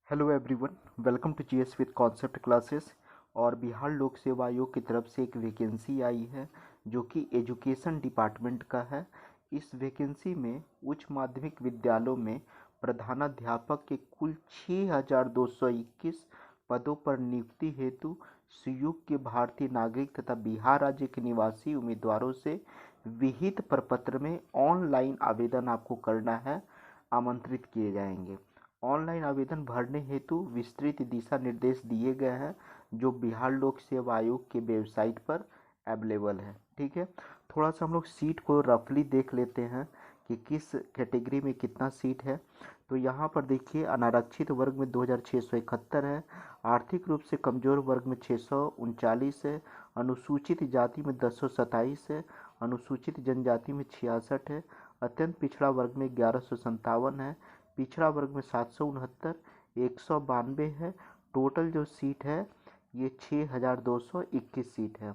Hello everyone, welcome to GS with concept classes. और बिहार लोक सेवा आयोग की तरफ से एक वैकेंसी आई है जो कि एजुकेशन डिपार्टमेंट का है। इस वैकेंसी में उच्च माध्यमिक विद्यालयों में प्रधानाध्यापक के कुल 6,221 पदों पर नियुक्ति हेतु संयुक्त भारतीय नागरिक तथा बिहार राज्य के निवासी उम्मीदवारों से विहित प्रपत्र में ऑनलाइन आवेदन आपको करना है, आमंत्रित किए जाएंगे। ऑनलाइन आवेदन भरने हेतु विस्तृत दिशा निर्देश दिए गए हैं जो बिहार लोक सेवा आयोग के वेबसाइट पर अवेलेबल है। ठीक है, थोड़ा सा हम लोग सीट को रफली देख लेते हैं कि किस कैटेगरी में कितना सीट है। तो यहाँ पर देखिए, अनारक्षित वर्ग में 2,671 है, आर्थिक रूप से कमजोर वर्ग में 639 है, अनुसूचित जाति में 1027 है, अनुसूचित जनजाति में 66 है, अत्यंत पिछड़ा वर्ग में 1157 है, पिछड़ा वर्ग में 769, 192 है। टोटल जो सीट है ये 6,221 सीट है।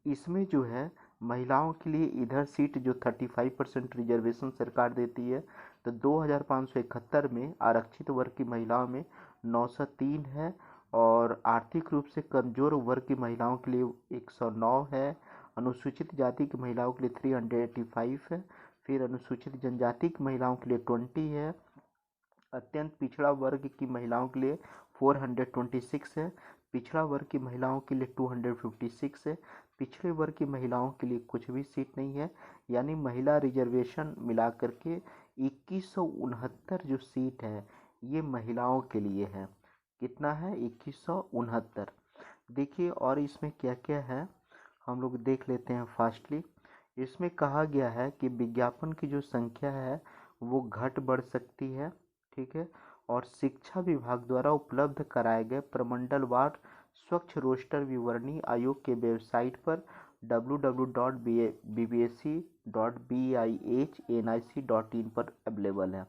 इसमें जो है महिलाओं के लिए इधर सीट जो 35% रिजर्वेशन सरकार देती है, तो 2,571 में आरक्षित वर्ग की महिलाओं में 903 है, और आर्थिक रूप से कमजोर वर्ग की महिलाओं के लिए 109 है, अनुसूचित जाति की महिलाओं के लिए 385 है, फिर अनुसूचित जनजाति की महिलाओं के लिए 20 है, अत्यंत पिछड़ा वर्ग की महिलाओं के लिए 426 है, पिछड़ा वर्ग की महिलाओं के लिए 256 है, पिछड़े वर्ग की महिलाओं के लिए कुछ भी सीट नहीं है। यानी महिला रिजर्वेशन मिला करके 2169 जो सीट है ये महिलाओं के लिए है। कितना है? 2169। देखिए, और इसमें क्या क्या है हम लोग देख लेते हैं फास्टली। इसमें कहा गया है कि विज्ञापन की जो संख्या है वो घट बढ़ सकती है। ठीक है, और शिक्षा विभाग द्वारा उपलब्ध कराए गए प्रमंडलवार स्वच्छ रोस्टर विवरणी आयोग के वेबसाइट पर www.bsc.bihnic.in पर अवेलेबल है।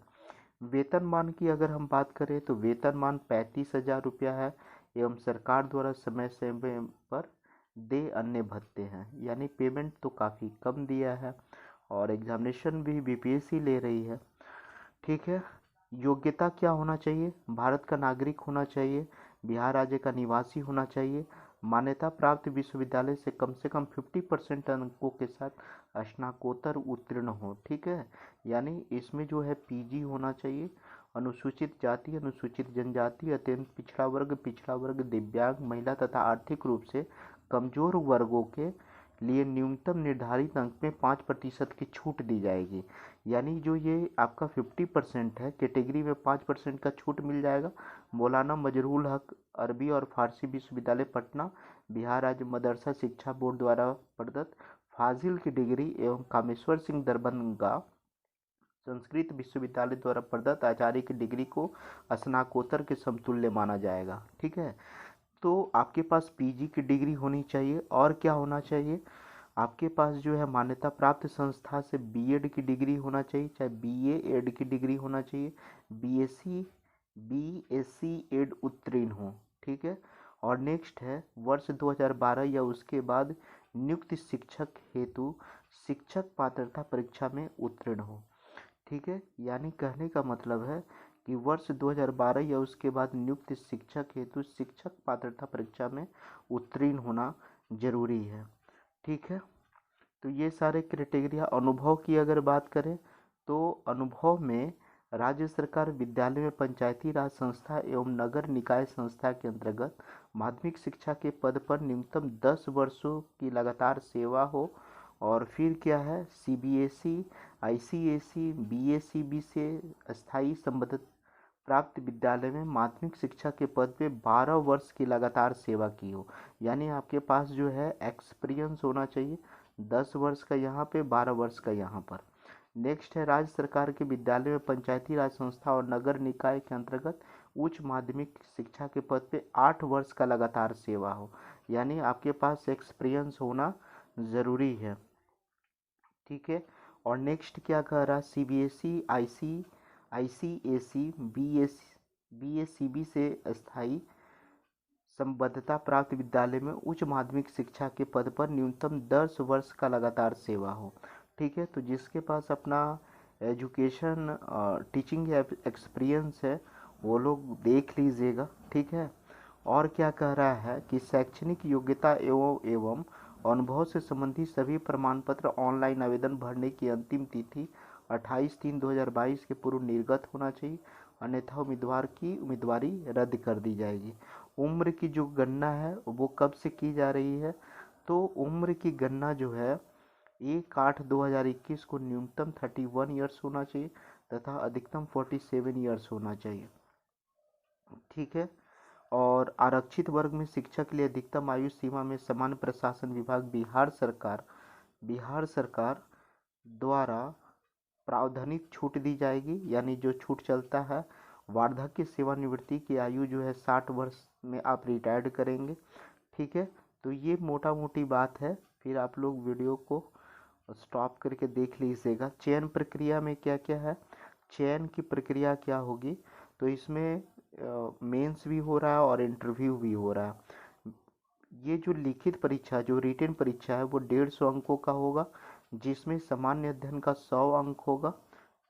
वेतनमान की अगर हम बात करें तो वेतनमान 35,000 रुपया है एवं सरकार द्वारा समय समय पर दे अन्य भत्ते हैं। यानी पेमेंट तो काफ़ी कम दिया है, और एग्जामिनेशन भी बीपीएससी ले रही है। ठीक है, योग्यता क्या होना चाहिए? भारत का नागरिक होना चाहिए, बिहार राज्य का निवासी होना चाहिए, मान्यता प्राप्त विश्वविद्यालय से कम 50% अंकों के साथ स्नातकोत्तर उत्तीर्ण हो। ठीक है, यानी इसमें जो है पीजी होना चाहिए। अनुसूचित जाति, अनुसूचित जनजाति, अत्यंत पिछड़ा वर्ग, दिव्यांग, महिला तथा आर्थिक रूप से कमजोर वर्गों के लिए न्यूनतम निर्धारित अंक में 5% की छूट दी जाएगी। यानी जो ये आपका 50% है कैटेगरी में 5% का छूट मिल जाएगा। मौलाना मजरूल हक अरबी और फारसी विश्वविद्यालय पटना, बिहार राज्य मदरसा शिक्षा बोर्ड द्वारा प्रदत्त फाजिल की डिग्री एवं कामेश्वर सिंह दरभंगा संस्कृत विश्वविद्यालय द्वारा प्रदत्त आचार्य की डिग्री को स्नातकोत्तर के समतुल्य माना जाएगा। ठीक है, तो आपके पास पीजी की डिग्री होनी चाहिए, और क्या होना चाहिए? आपके पास जो है मान्यता प्राप्त संस्था से बीएड की डिग्री होना चाहिए, चाहे बीए एड की डिग्री होना चाहिए, बीएससी बीएससी एड उत्तीर्ण हो। ठीक है, और नेक्स्ट है वर्ष 2012 या उसके बाद नियुक्त शिक्षक हेतु शिक्षक पात्रता परीक्षा में उत्तीर्ण हो। ठीक है, यानी कहने का मतलब है कि वर्ष 2012 या उसके बाद नियुक्त शिक्षक हेतु शिक्षक पात्रता परीक्षा में उत्तीर्ण होना जरूरी है। ठीक है, तो ये सारे क्राइटेरिया। अनुभव की अगर बात करें तो अनुभव में राज्य सरकार विद्यालय में पंचायती राज संस्था एवं नगर निकाय संस्था के अंतर्गत माध्यमिक शिक्षा के पद पर न्यूनतम 10 वर्षों की लगातार सेवा हो। और फिर क्या है, सीबीएसई, आईसीएसई, बीएसीबी से स्थायी संबद्ध प्राप्त विद्यालय में माध्यमिक शिक्षा के पद पे 12 वर्ष की लगातार सेवा की हो। यानी आपके पास जो है एक्सपीरियंस होना चाहिए, 10 वर्ष का यहाँ पे, 12 वर्ष का यहाँ पर। नेक्स्ट है राज्य सरकार के विद्यालय में पंचायती राज संस्था और नगर निकाय के अंतर्गत उच्च माध्यमिक शिक्षा के पद पे 8 वर्ष का लगातार सेवा हो। यानी आपके पास एक्सपीरियंस होना ज़रूरी है। ठीक है, और नेक्स्ट क्या कह रहा है, सीबीएसई, आईसीएसई, बीएससीबी से स्थायी संबद्धता प्राप्त विद्यालय में उच्च माध्यमिक शिक्षा के पद पर न्यूनतम 10 वर्ष का लगातार सेवा हो। ठीक है, तो जिसके पास अपना एजुकेशन टीचिंग एक्सपीरियंस है वो लोग देख लीजिएगा, ठीक है। और क्या कह रहा है कि शैक्षणिक योग्यता एवं अनुभव से संबंधित सभी प्रमाण पत्र ऑनलाइन आवेदन भरने की अंतिम तिथि 28/3/2022 के पूर्व निर्गत होना चाहिए, अन्यथा उम्मीदवार की उम्मीदवारी रद्द कर दी जाएगी। उम्र की जो गणना है वो कब से की जा रही है, तो उम्र की गणना जो है 1/8/2021 को न्यूनतम 31 ईयर्स होना चाहिए तथा अधिकतम 47 ईयर्स होना चाहिए, ठीक है। और आरक्षित वर्ग में शिक्षा के लिए अधिकतम आयु सीमा में सामान्य प्रशासन विभाग बिहार सरकार द्वारा प्रावधानिक छूट दी जाएगी। यानी जो छूट चलता है, वार्धक्य सेवानिवृत्ति की आयु जो है 60 वर्ष में आप रिटायर्ड करेंगे, ठीक है। तो ये मोटा मोटी बात है, फिर आप लोग वीडियो को स्टॉप करके देख लीजिएगा। चयन प्रक्रिया में क्या क्या है, चयन की प्रक्रिया क्या होगी, तो इसमें मेंस भी हो रहा है और इंटरव्यू भी हो रहा है। ये जो लिखित परीक्षा, जो रिटन परीक्षा है, वो 150 अंकों का होगा, जिसमें सामान्य अध्ययन का 100 अंक होगा,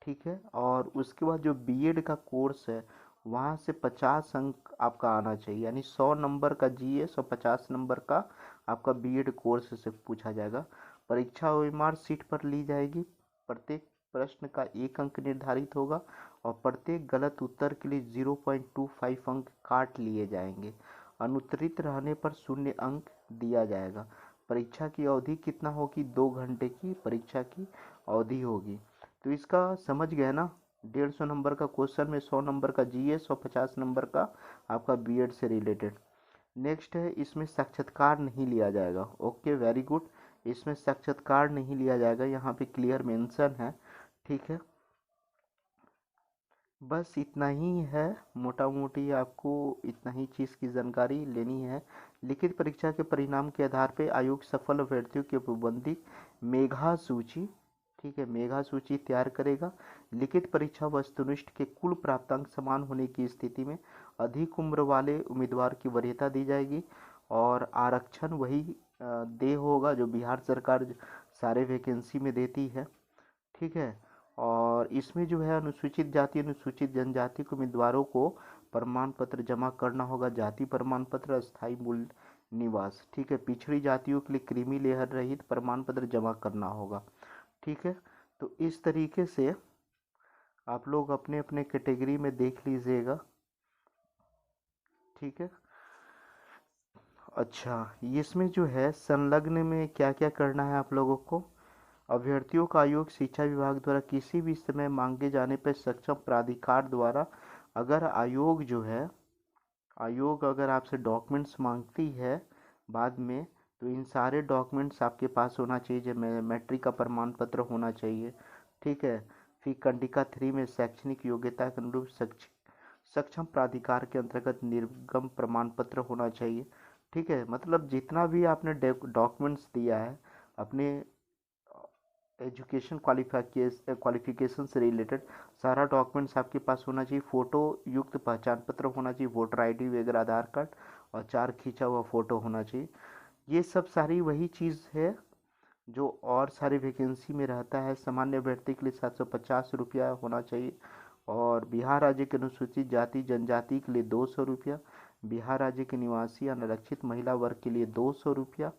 ठीक है। और उसके बाद जो बीएड का कोर्स है, वहाँ से 50 अंक आपका आना चाहिए, यानी 100 नंबर का जीएस और 50 नंबर का आपका बीएड कोर्स से पूछा जाएगा। परीक्षा ओएमआर सीट पर ली जाएगी, प्रत्येक प्रश्न का 1 अंक निर्धारित होगा और प्रत्येक गलत उत्तर के लिए 0.25 अंक काट लिए जाएंगे। अनुत्तरित रहने पर 0 अंक दिया जाएगा। परीक्षा की अवधि कितना होगी, 2 घंटे की परीक्षा की अवधि होगी। तो इसका समझ गए ना, 150 नंबर का क्वेश्चन में 100 नंबर का जीएस और 50 नंबर का आपका बीएड से रिलेटेड। नेक्स्ट है, इसमें साक्षात्कार नहीं लिया जाएगा। ओके, वेरी गुड, इसमें साक्षात्कार नहीं लिया जाएगा, यहाँ पे क्लियर मेंशन है, ठीक है। बस इतना ही है, मोटा मोटी आपको इतना ही चीज़ की जानकारी लेनी है। लिखित परीक्षा के परिणाम के आधार पर आयोग सफल अभ्यर्थियों की प्रबंधित मेघा सूची, ठीक है, मेघा सूची तैयार करेगा। लिखित परीक्षा वस्तुनिष्ठ के कुल प्राप्तांक समान होने की स्थिति में अधिक उम्र वाले उम्मीदवार की वरीयता दी जाएगी और आरक्षण वही दे होगा जो बिहार सरकार सारे वैकेंसी में देती है, ठीक है। और इसमें जो है अनुसूचित जाति अनुसूचित जनजाति के उम्मीदवारों को प्रमाण पत्र जमा करना होगा, जाति प्रमाण पत्र, अस्थायी मूल निवास, ठीक है। पिछड़ी जातियों के लिए क्रीमी लेयर रहित प्रमाण पत्र जमा करना होगा, ठीक है। तो इस तरीके से आप लोग अपने अपने कैटेगरी में देख लीजिएगा, ठीक है। अच्छा, इसमें जो है संलग्न में क्या क्या करना है आप लोगों को, अभ्यर्थियों का आयोग शिक्षा विभाग द्वारा किसी भी समय मांगे जाने पर सक्षम प्राधिकार द्वारा, अगर आयोग अगर आपसे डॉक्यूमेंट्स मांगती है बाद में, तो इन सारे डॉक्यूमेंट्स आपके पास होना चाहिए। जब मैट्रिक का प्रमाण पत्र होना चाहिए, ठीक है। फिर कंडिका 3 में शैक्षणिक योग्यता के अनुरूप सक्षम प्राधिकार के अंतर्गत निर्गम प्रमाण पत्र होना चाहिए, ठीक है। मतलब जितना भी आपने डॉक्यूमेंट्स दिया है अपने एजुकेशन क्वालिफिकेशन से रिलेटेड, सारा डॉक्यूमेंट्स आपके पास होना चाहिए। फ़ोटो युक्त पहचान पत्र होना चाहिए, वोटर आईडी वगैरह, आधार कार्ड और 4 खींचा हुआ फ़ोटो होना चाहिए। ये सब सारी वही चीज़ है जो और सारी वैकेंसी में रहता है। सामान्य अभ्यर्थी के लिए 750 रुपया होना चाहिए और बिहार राज्य के अनुसूचित जाति जनजाति के लिए 200 रुपया, बिहार राज्य के निवासी अनारक्षित महिला वर्ग के लिए 200 रुपया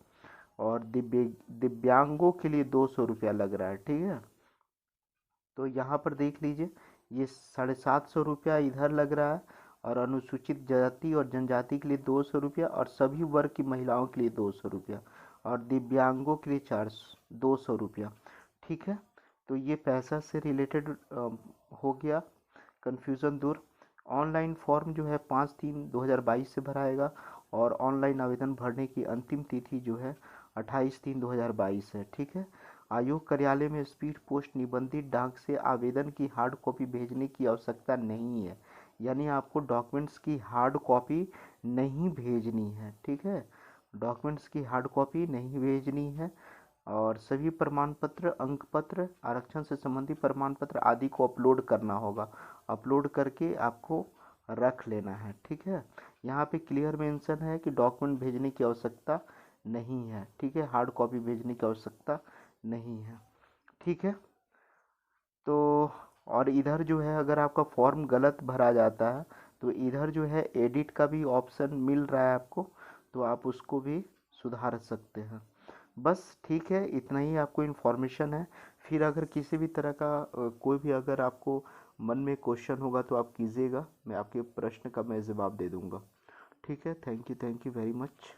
और दिव्यांगों के लिए 200 रुपया लग रहा है, ठीक है। तो यहाँ पर देख लीजिए, ये 750 रुपया इधर लग रहा है और अनुसूचित जाति और जनजाति के लिए 200 रुपया और सभी वर्ग की महिलाओं के लिए 200 रुपया और दिव्यांगों के लिए 200 रुपया, ठीक है। तो ये पैसा से रिलेटेड हो गया, कन्फ्यूज़न दूर। ऑनलाइन फॉर्म जो है 5/3/2022 से भराएगा और ऑनलाइन आवेदन भरने की अंतिम तिथि जो है 28/3/2022 है, ठीक है। आयोग कार्यालय में स्पीड पोस्ट निबंधित डाक से आवेदन की हार्ड कॉपी भेजने की आवश्यकता नहीं है, यानी आपको डॉक्यूमेंट्स की हार्ड कॉपी नहीं भेजनी है, ठीक है। डॉक्यूमेंट्स की हार्ड कॉपी नहीं भेजनी है और सभी प्रमाण पत्र, अंक पत्र, आरक्षण से संबंधित प्रमाण पत्र आदि को अपलोड करना होगा। अपलोड करके आपको रख लेना है, ठीक है। यहाँ पे क्लियर मेंशन है कि डॉक्यूमेंट भेजने की आवश्यकता नहीं है, ठीक है, हार्ड कॉपी भेजने की आवश्यकता नहीं है, ठीक है। तो और इधर जो है अगर आपका फॉर्म गलत भरा जाता है तो इधर जो है एडिट का भी ऑप्शन मिल रहा है आपको, तो आप उसको भी सुधार सकते हैं। बस ठीक है, इतना ही आपको इन्फॉर्मेशन है। फिर अगर किसी भी तरह का कोई भी अगर आपको मन में क्वेश्चन होगा तो आप कीजिएगा, मैं आपके प्रश्न का मैं जवाब दे दूंगा। ठीक है, थैंक यू वेरी मच।